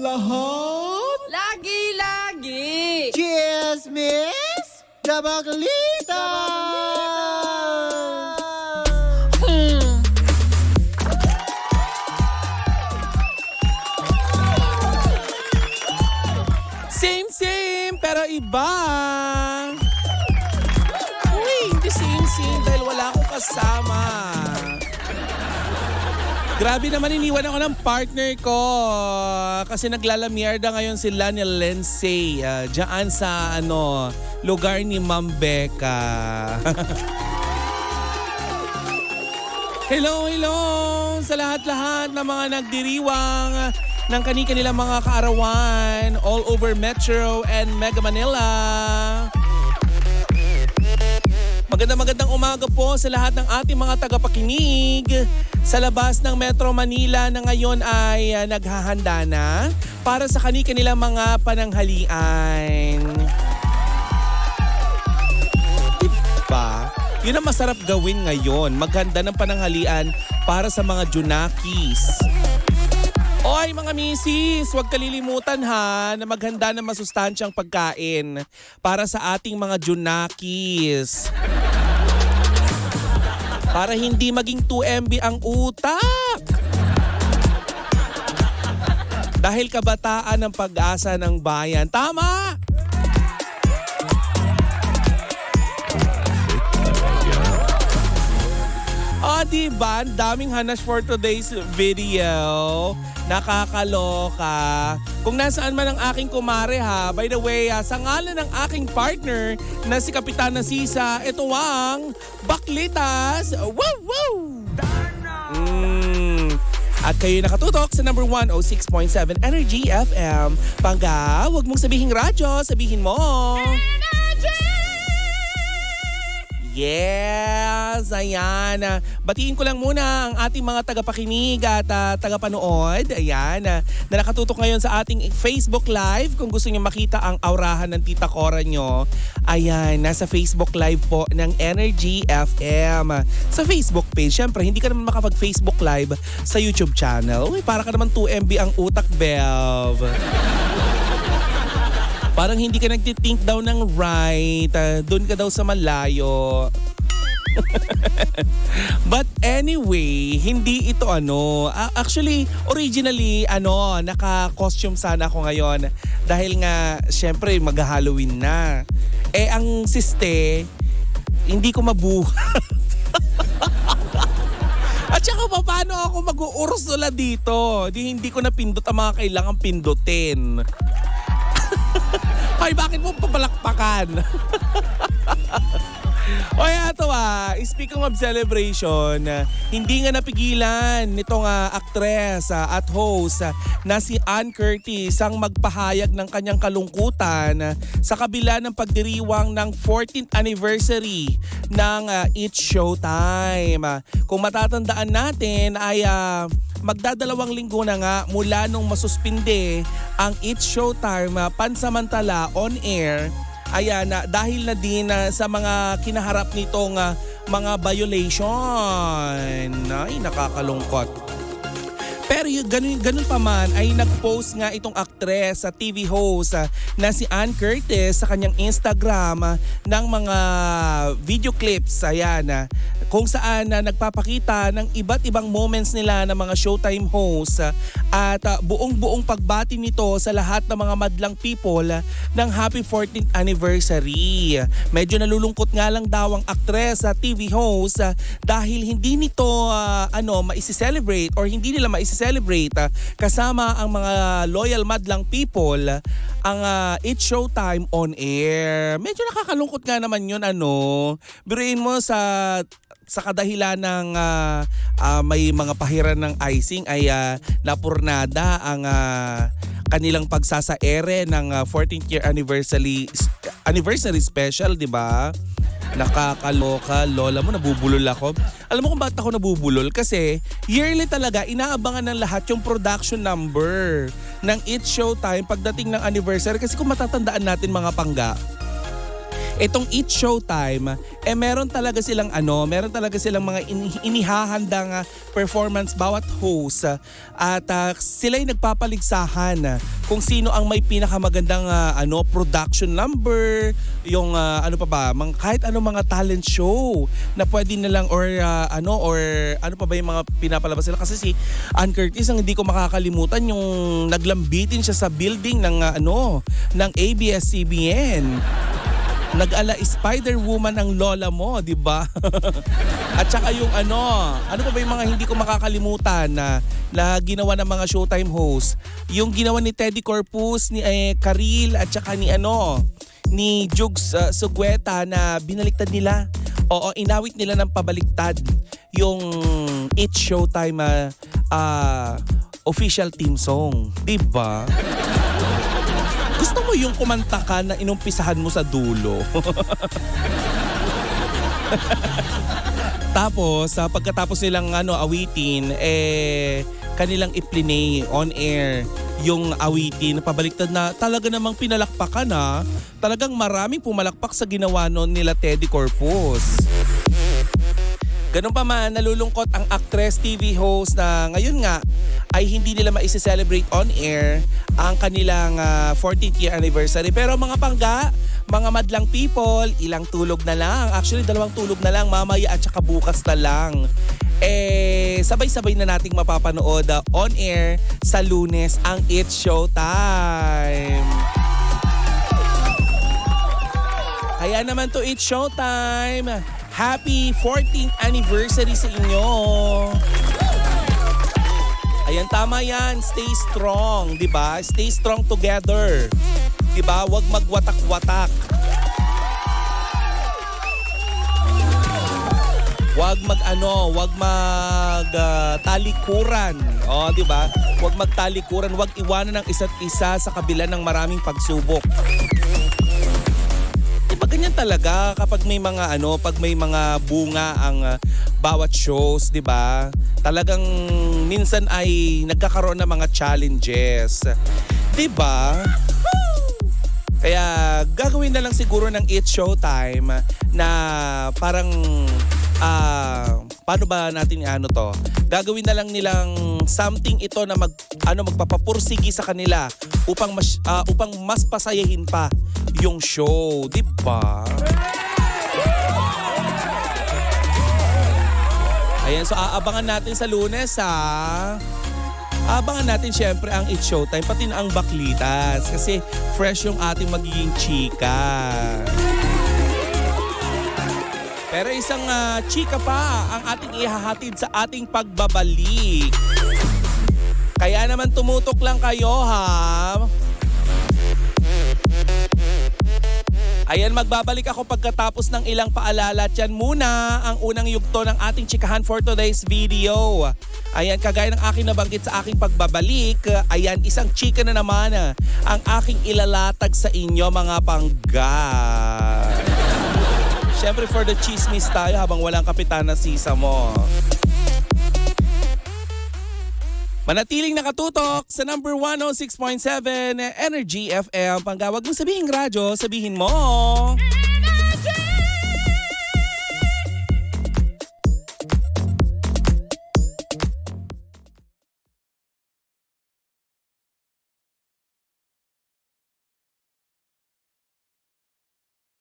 lahat? Lagi-lagi! Cheers, miss! Dabaglita! Same, pero iba. Uy, hindi same dahil wala akong kasama. Grabe naman, iniwan ako ng partner ko kasi naglalamierda ngayon sila ni Lindsay dyan sa lugar ni Ma'am Becca. Hello sa lahat-lahat ng mga nagdiriwang ng kanilang mga kaarawan all over Metro and Mega Manila. Magandang umaga po sa lahat ng ating mga tagapakinig sa labas ng Metro Manila na ngayon ay naghahanda na para sa kanilang mga pananghalian. Diba? Yun ang masarap gawin ngayon, maghanda ng pananghalian para sa mga Junakis. Oy mga misis, huwag kalilimutan ha na maghanda ng masustansyang pagkain para sa ating mga Junakis. Para hindi maging 2MB ang utak. Dahil kabataan ang pag-asa ng bayan. Tama! Diba? Ang daming hanas for today's video. Nakakaloka. Kung nasaan man ang aking kumare ha, by the way, sa ngalan ng aking partner na si Kapitana Sisa, ito ang Baklitas. Woo! Woo! At kayo nakatutok sa number 106.7 Energy FM. Pangga, huwag mong sabihin radyo, sabihin mo. Yes! Ayan. Batiin ko lang muna ang ating mga tagapakinig at tagapanood. Ayan. Na nakatutok ngayon sa ating Facebook Live. Kung gusto niyo makita ang aurahan ng Tita Cora nyo, ayan. Nasa Facebook Live po ng Energy FM. Sa Facebook page. Siyempre, hindi ka naman makapag-Facebook Live sa YouTube channel. Uy, para ka naman 2MB ang utak, Bev. Parang hindi ka nagtitink daw ng right. Doon ka daw sa malayo. But anyway, hindi ito actually, originally, naka-costume sana ako ngayon. Dahil nga, syempre, mag-Halloween na. Ang siste, hindi ko mabuhat. At saka paano ako mag-uursula dito? Hindi ko napindot ang mga kailangang pindutin. Ay, bakit mo papalakpakan? O ito speaking of celebration, hindi nga napigilan nitong actress at host na si Ann Curtis ang magpahayag ng kanyang kalungkutan sa kabila ng pagdiriwang ng 14th anniversary ng It's Showtime. Kung matatandaan natin ay magdadalawang linggo na nga mula nung masuspinde ang It's Showtime pansamantala on air. Ayan, dahil na din sa mga kinaharap nitong mga violation. Ay, nakakalungkot. Pero ganun pa man ay nag-post nga itong actress sa TV host na si Ann Curtis sa kanyang Instagram ng mga video clips. Ayan, kung saan nagpapakita ng iba't ibang moments nila ng mga Showtime hosts at buong pagbati nito sa lahat ng mga madlang people ng happy 14th anniversary. Medyo nalulungkot nga lang daw ang actress sa TV host dahil hindi nito maisi-celebrate or hindi nila maisi-celebrate kasama ang mga loyal madlang people ang It's Showtime on air. Medyo nakakalungkot nga naman yun biruin mo sa kadahilan ng may mga pahiran ng icing ay napurnada ang kanilang pagsasaere ng 14th year anniversary special, di ba? Nakakaloka, lola mo, nabubulol ako. Alam mo kung bakit ako nabubulol? Kasi yearly talaga, inaabangan ng lahat yung production number ng It's Showtime pagdating ng anniversary. Kasi kung matatandaan natin mga pangga, Itong Eat Showtime, meron talaga silang mga inihahandang performance bawat host at sila'y nagpapaligsahan kung sino ang may pinakamagandang production number, yung kahit mga talent show na pwede nilang or ano pa ba yung mga pinapalabas nila, kasi si Ann Curtis ang hindi ko makakalimutan yung naglambitin siya sa building ng ABS-CBN. Nag-ala Spider-Woman ang lola mo, di ba? At saka yung ano pa ba yung mga hindi ko makakalimutan na ginawa ng mga Showtime host. Yung ginawa ni Teddy Corpus, ni Karil at saka ni Jugs Sugueta na binaliktad nila. Oo, inawit nila ng pabaliktad yung It's Showtime official theme song, di ba? Gusto mo yung kumanta ka na inumpisahan mo sa dulo. Tapos, pagkatapos nilang awitin, kanilang i-play on air yung awitin, pabaliktad na talaga namang pinalakpakan na. Talagang maraming pumalakpak sa ginawa noon nila Teddy Corpus. Ganun pa man, nalulungkot ang actress TV host na ngayon nga ay hindi nila maisi-celebrate on air ang kanilang 14th year anniversary. Pero mga pangga, mga madlang people, ilang tulog na lang. Actually, 2 tulog na lang, mamaya at saka bukas na lang. Sabay-sabay na nating mapapanood on air sa Lunes ang It's Showtime. Kaya naman to It's Showtime. Happy 14th anniversary sa inyo. Ayan, tama yan. Stay strong, di ba? Stay strong together. Di ba? Huwag magwatak-watak. Huwag talikuran. Oh, di ba? Huwag magtalikuran, huwag iwanan ng isa't isa sa kabila ng maraming pagsubok. Diba ganyan talaga kapag may mga bunga ang bawat shows, 'di ba? Talagang minsan ay nagkakaroon ng mga challenges. 'Di ba? Kaya gagawin na lang siguro ng It's Showtime na parang paano ba natin gagawin na lang nilang something ito na magpapapursigi sa kanila upang mas pasayahin pa yung show, di ba? Ayan, so aabangan natin sa Lunes Abangan natin syempre ang It's Showtime, pati na ang Baklitas kasi fresh yung ating magiging chika. Pero isang chika pa ang ating ihahatid sa ating pagbabalik. Kaya naman tumutok lang kayo, ha? Ayan, magbabalik ako pagkatapos ng ilang paalala. At yan muna ang unang yugto ng ating chikahan for today's video. Ayan, kagaya ng aking nabanggit sa aking pagbabalik, ayan, isang chika na naman ang aking ilalatag sa inyo, mga pangga. Siyempre for the chismis tayo habang walang kapitan na sisa mo. Manatiling nakatutok sa number 106.7 Energy FM. Panggawag mo sabihin radyo, sabihin mo.